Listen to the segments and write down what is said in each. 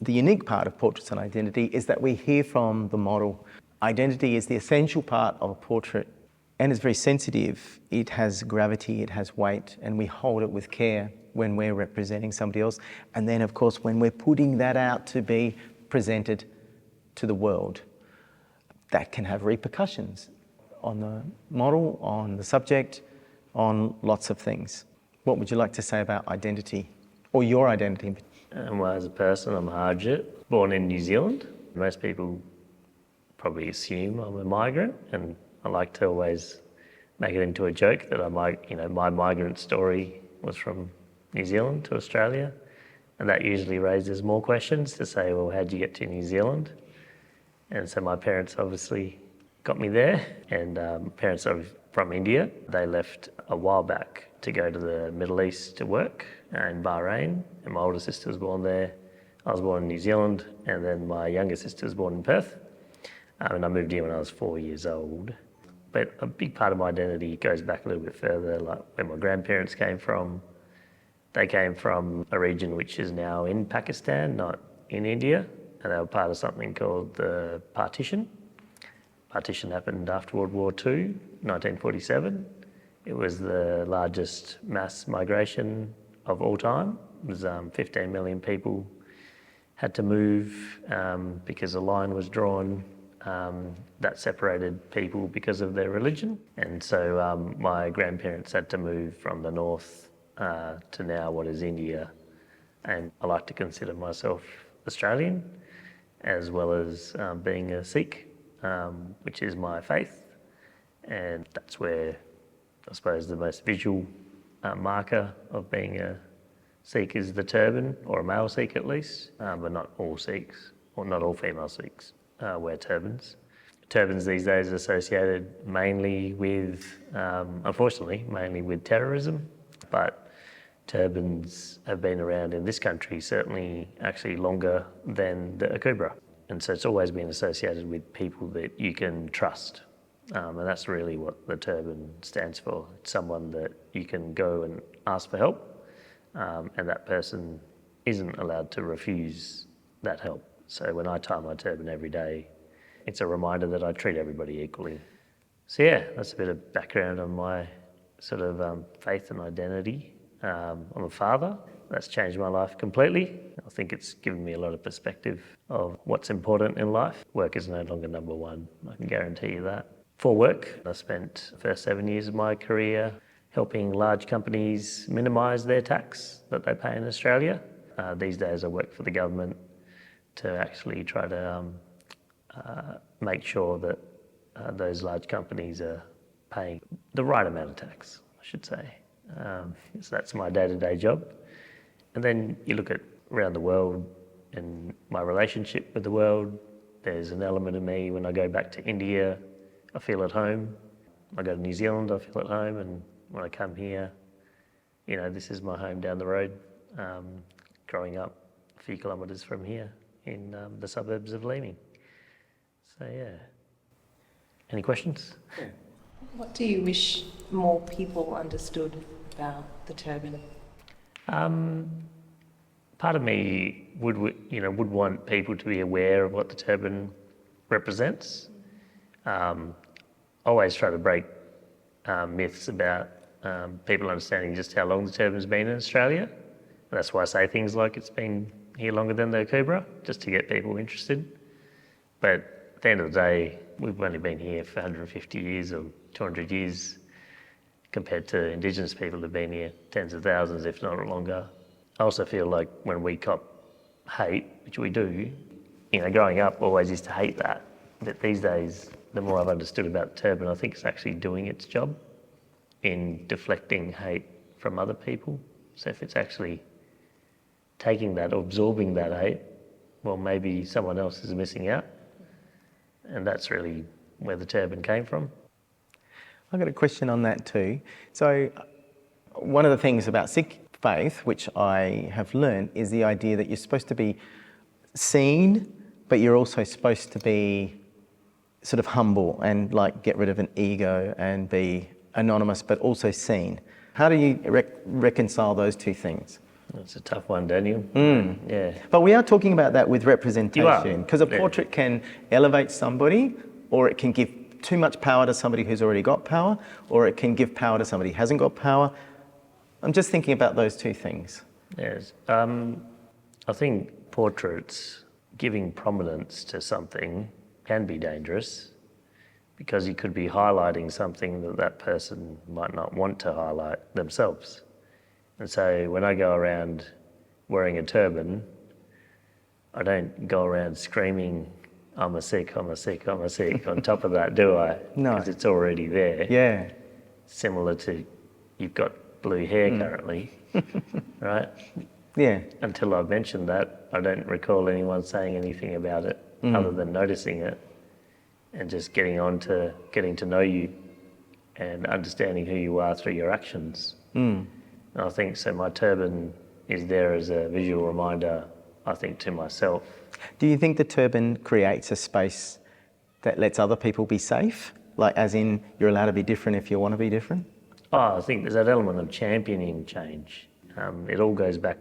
The unique part of Portraits and Identity is that we hear from the model. Identity is the essential part of a portrait and it's very sensitive. It has gravity, it has weight, and we hold it with care when we're representing somebody else. And then, of course, when we're putting that out to be presented to the world, that can have repercussions on the model, on the subject, on lots of things. What would you like to say about identity, or your identity? Well, as a person, I'm Harjit, born in New Zealand. Most people probably assume I'm a migrant, and I like to always make it into a joke that my migrant story was from New Zealand to Australia, and that usually raises more questions to say, well, how'd you get to New Zealand? And so my parents obviously got me there, and parents are from India. They left a while back to go to the Middle East to work in Bahrain, and my older sister was born there. I was born in New Zealand, and then my younger sister was born in Perth. And I moved here when I was 4 years old. But a big part of my identity goes back a little bit further, like where my grandparents came from. They came from a region which is now in Pakistan, not in India, and they were part of something called the Partition. Partition happened after World War II, 1947. It was the largest mass migration of all time. It was 15 million people had to move because a line was drawn that separated people because of their religion. And so my grandparents had to move from the north to now what is India. And I like to consider myself Australian, as well as being a Sikh, which is my faith. And that's where I suppose the most visual marker of being a Sikh is the turban, or a male Sikh at least, but not all Sikhs, or not all female Sikhs wear turbans. Turbans these days are associated mainly with, unfortunately, mainly with terrorism, but turbans have been around in this country certainly actually longer than the akubra. And so it's always been associated with people that you can trust. And that's really what the turban stands for. It's someone that you can go and ask for help, and that person isn't allowed to refuse that help. So when I tie my turban every day, it's a reminder that I treat everybody equally. So yeah, that's a bit of background on my sort of faith and identity. I'm a father. That's changed my life completely. I think it's given me a lot of perspective of what's important in life. Work is no longer number one, I can guarantee you that. For work, I spent the first 7 years of my career helping large companies minimise their tax that they pay in Australia. These days I work for the government to actually try to make sure that those large companies are paying the right amount of tax, I should say. So that's my day-to-day job. And then you look at around the world and my relationship with the world. There's an element of me when I go back to India, I feel at home. I go to New Zealand, I feel at home. And when I come here, you know, this is my home down the road, growing up a few kilometres from here in the suburbs of Leeming. So yeah. Any questions? Yeah. What do you wish more people understood about the turban? Part of me would want people to be aware of what the turban represents. Always try to break myths about people understanding just how long the turban's been in Australia. And that's why I say things like it's been here longer than the akubra, just to get people interested. But at the end of the day, we've only been here for 150 years or 200 years compared to Indigenous people who've been here tens of thousands, if not longer. I also feel like when we cop hate, which we do, you know, growing up always used to hate that. But these days, the more I've understood about the turban, I think it's actually doing its job in deflecting hate from other people. So if it's actually taking that or absorbing that hate, well, maybe someone else is missing out. And that's really where the turban came from. I've got a question on that too. So one of the things about Sikh faith, which I have learned, is the idea that you're supposed to be seen, but you're also supposed to be sort of humble and like get rid of an ego and be anonymous, but also seen. How do you reconcile those two things? That's a tough one, Daniel. Yeah. But we are talking about that with representation, because a Yeah. portrait can elevate somebody, or it can give too much power to somebody who's already got power, or it can give power to somebody who hasn't got power. I'm just thinking about those two things. Yes. I think portraits giving prominence to something can be dangerous, because you could be highlighting something that that person might not want to highlight themselves. And so when I go around wearing a turban, I don't go around screaming, I'm a Sikh, I'm a Sikh, I'm a Sikh on top of that, do I? No. Because it's already there. Yeah. Similar to you've got blue hair currently, right? Yeah. Until I've mentioned that, I don't recall anyone saying anything about it other than noticing it and just getting on to getting to know you and understanding who you are through your actions. And I think so my turban is there as a visual reminder, I think, to myself. Do you think the turban creates a space that lets other people be safe? Like, as in, you're allowed to be different if you want to be different? Oh, I think there's that element of championing change. It all goes back,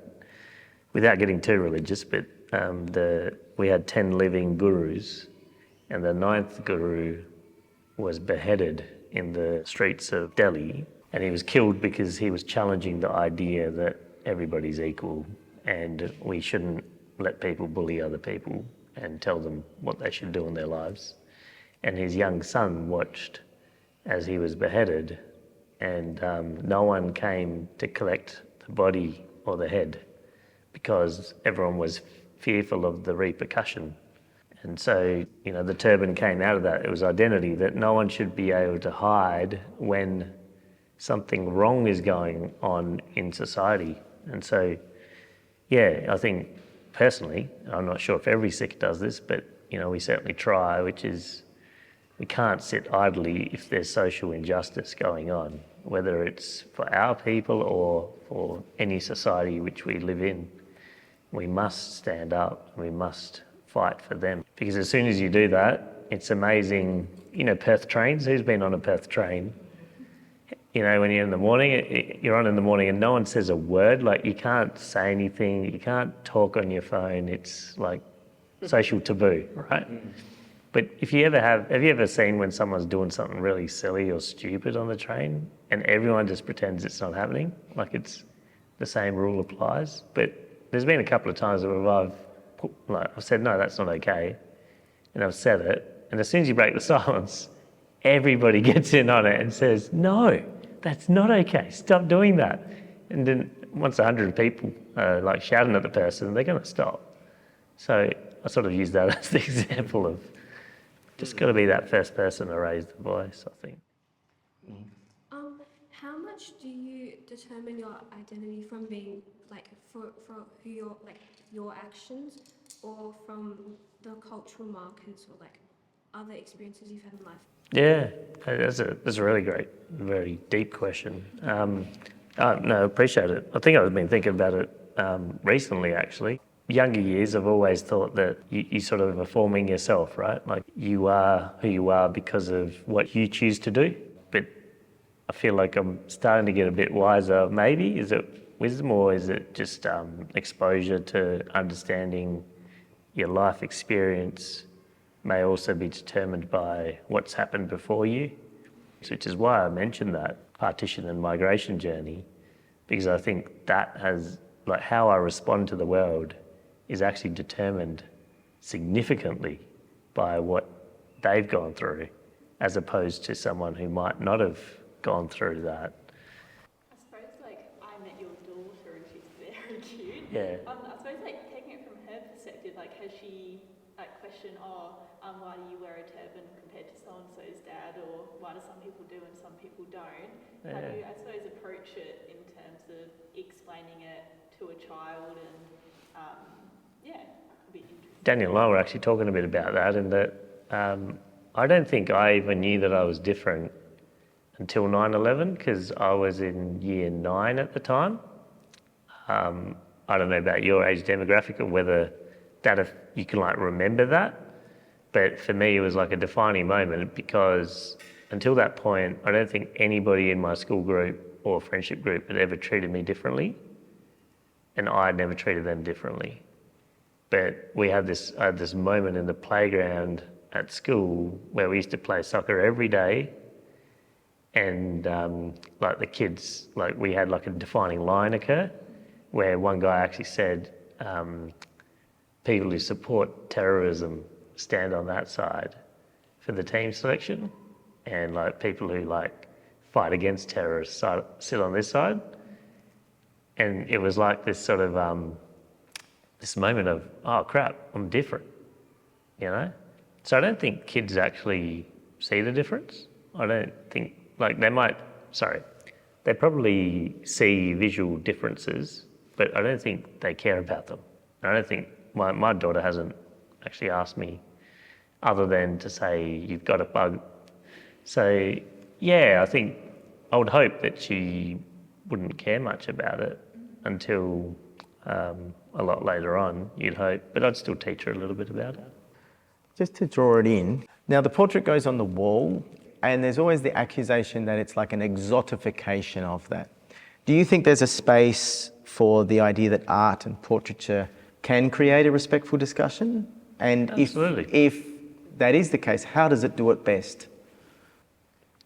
without getting too religious, but we had 10 living gurus, and the 9th guru was beheaded in the streets of Delhi, and he was killed because he was challenging the idea that everybody's equal and we shouldn't let people bully other people and tell them what they should do in their lives. And his young son watched as he was beheaded, and no one came to collect the body or the head because everyone was fearful of the repercussion. And so, the turban came out of that. It was identity, that no one should be able to hide when something wrong is going on in society. And so, yeah, I think personally, I'm not sure if every Sikh does this, but, we certainly try, which is we can't sit idly if there's social injustice going on, whether it's for our people or for any society which we live in. We must stand up, we must fight for them. Because as soon as you do that, it's amazing. Perth trains, who's been on a Perth train? When you're in the morning, you're on in the morning and no one says a word, like you can't say anything, you can't talk on your phone, it's like social taboo, right? But have you ever seen when someone's doing something really silly or stupid on the train and everyone just pretends it's not happening? Like it's the same rule applies. But there's been a couple of times where I've said, no, that's not okay. And I've said it. And as soon as you break the silence, everybody gets in on it and says, no, that's not okay. Stop doing that. And then once 100 people are shouting at the person, they're going to stop. So I sort of use that as the example of just got to be that first person to raise the voice, I think. How much do you determine your identity from being for who you're your actions, or from the cultural markers or other experiences you've had in life? Yeah, that's a really great, very deep question. No, appreciate it. I think I've been thinking about it recently, actually. Younger years, I've always thought that you sort of are forming yourself, right? Like you are who you are because of what you choose to do. But I feel like I'm starting to get a bit wiser. Maybe, is it wisdom or is it just exposure to understanding your life experience may also be determined by what's happened before you, which is why I mentioned that partition and migration journey, because I think that has, how I respond to the world is actually determined significantly by what they've gone through, as opposed to someone who might not have gone through that. I suppose I met your daughter and she's very cute. Yeah. I suppose taking it from her perspective, has she questioned, why do you wear a turban compared to so-and-so's dad, or why do some people do and some people don't? How do you, I suppose, approach it in terms of explaining it to a child and, it'd be interesting. Daniel and I were actually talking a bit about that, and that I don't think I even knew that I was different until 9/11, because I was in year 9 at the time. I don't know about your age demographic or whether that if you can remember that, but for me it was a defining moment, because until that point I don't think anybody in my school group or friendship group had ever treated me differently. and I never treated them differently. But we had this moment in the playground at school where we used to play soccer every day, and like the kids, like we had like a defining line occur, where one guy actually said, people who support terrorism stand on that side for the team selection, and like people who like fight against terrorists sit on this side. And it was like this sort of this moment of, oh crap, I'm different, you know? So I don't think kids actually see the difference. I don't think, like they probably see visual differences, but I don't think they care about them. I don't think, my daughter hasn't actually asked me other than to say, you've got a bug. So yeah, I think I would hope that she wouldn't care much about it until a lot later on, you'd hope, but I'd still teach her a little bit about it. Just to draw it in, now the portrait goes on the wall and there's always the accusation that it's like an exotification of that. Do you think there's a space for the idea that art and portraiture can create a respectful discussion? And Absolutely. if that is the case, how does it do it best?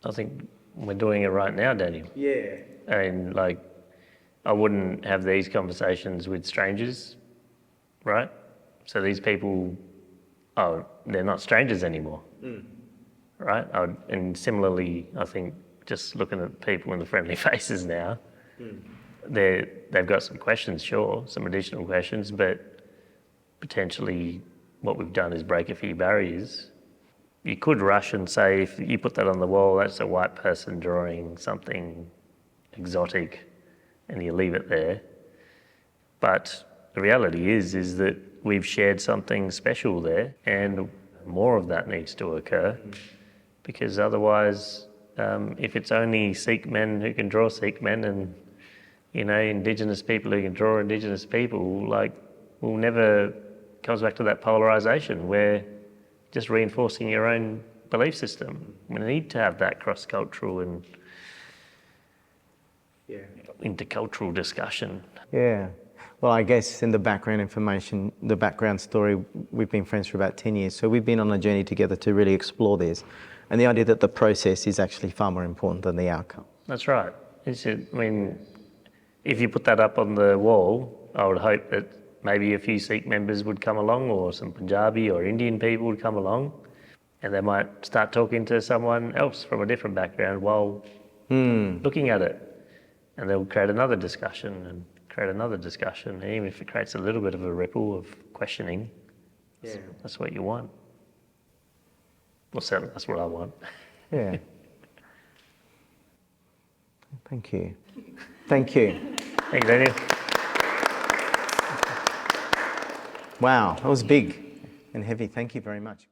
I think we're doing it right now, Daniel. Yeah. And like, I wouldn't have these conversations with strangers, right? So these people, they're not strangers anymore, right? And similarly, I think just looking at people in the friendly faces now, they've got some questions, sure, some additional questions, but potentially what we've done is break a few barriers. You could rush and say, if you put that on the wall, that's a white person drawing something exotic, and you leave it there. But the reality is that we've shared something special there, and more of that needs to occur, because otherwise, if it's only Sikh men who can draw Sikh men, and you know, Indigenous people who can draw Indigenous people, like, we'll never, comes back to that polarisation where just reinforcing your own belief system. We need to have that cross-cultural and intercultural discussion. Yeah. Well, I guess in the background information, the background story, we've been friends for about 10 years. So we've been on a journey together to really explore this. And the idea that the process is actually far more important than the outcome. That's right. I mean, if you put that up on the wall, I would hope that maybe a few Sikh members would come along, or some Punjabi or Indian people would come along, and they might start talking to someone else from a different background while looking at it. And they'll create another discussion and create another discussion. And even if it creates a little bit of a ripple of questioning, that's what you want. Well, certainly that's what I want. Yeah. Thank you. Thank you. Thanks, Daniel. Wow, that was big and heavy. Thank you very much.